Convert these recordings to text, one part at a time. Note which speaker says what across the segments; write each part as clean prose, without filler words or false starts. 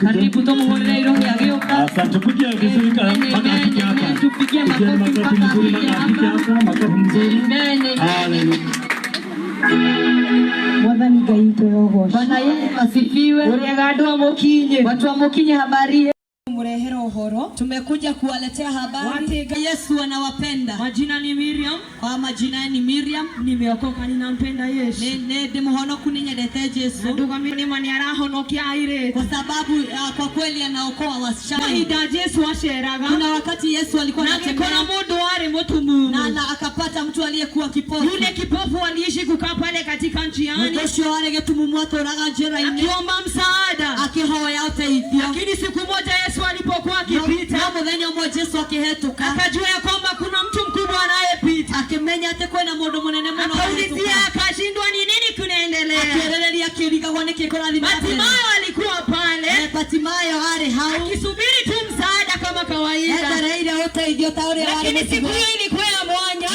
Speaker 1: Karibu tumuhorere iroho yageuka.
Speaker 2: Asante, pigia vizuri makofi hapa.
Speaker 1: Tupigie makofi
Speaker 2: hapa, makofi mzuri. Haleluya.
Speaker 1: Mwathani Ngai turogoce. Bwana Yesu asifiwe. Uregadwa mokinye. Watu wa mokinye habari. Murehero uhoro. Tumekuja kuwaletea habari. Yesu anawapenda. Majina ni Miriam. Kwa majina ni Miriam. Nimeokoka, ninampenda Yesu. Ne muhono kuninyedete Yesu. Ndugu mimi mani arahonokia aire. Kwa sababu kwa kweli anaokoa wasichana. Mahida Yesu asheraga. Kuna wakati Yesu alikuwa anatembea. Na kuna mtu wale mtumu. Na akapata mtu aliyekuwa kipofu. Yule kipofu aliishi kukaa pale katika njiani. Mwisho wale getumumwato raga jera ine. Akiomba msaada. Akihoya usaidizi. Lakini siku moja Yesu alipokuwa akipita, mudhenya mmoja Yesu akihetoka, akajua ya kwamba kuna mtu mkubwa anayepita, akimenya atakuwa na modo munene mno. Akaulizia, akashindwa ni nini kunaendelea. Akielelea kirika kwa nini kiko lazima. Batimayo alikuwa pale. Batimayo ale hao akisubiri tu msaada kama kawaida. Hata ile yote idiota wale wale. Lakini siku hiyo ilikuwa ya mwanya.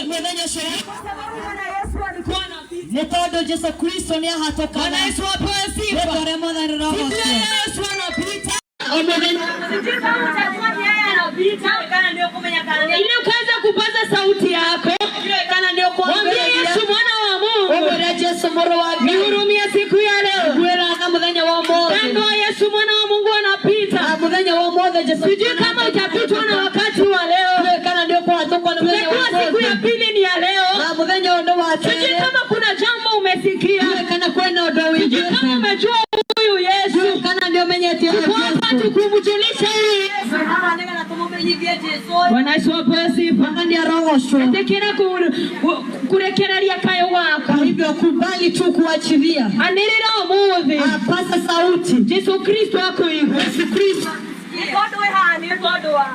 Speaker 1: Mudhenya sherehe. Yesu alikuwa anapita. Metodo Yesu Kristo ni hatoka. Bwana Yesu apewe sifa. Yesu anapita. Ili ukaanza kupaza sauti yako, mwambie Yesu mwana wa Mungu, nihurumie siku ya leo. Kando Yesu mwana wa Mungu anapita. Sijui kama utapitwa na wakati wa leo. Tumekuwa siku ya pili ni ya leo. Sijui kama kuna jambo umesikia. Sijui kama umejua huyu Yesu. Kwa tukumjulisha Bwana Yesu apewe sifa. Ndiye roho. Ndekera kurekereria kayo wako. Hivyo kubali tu kuachilia. Anirira umuthi. Pasa sauti. Yesu Kristo ako hivyo. Yesu Kristo.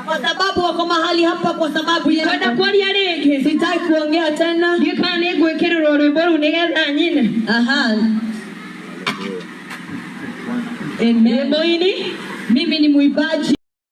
Speaker 1: Kwa sababu wako mahali hapa kwa sababu yeye. Kwenda kwa rege. Sitaki kuongea tena. Nikane gwekerero rwimbo nigetha nyine. Aha. Amen. Mimi ni muibaji.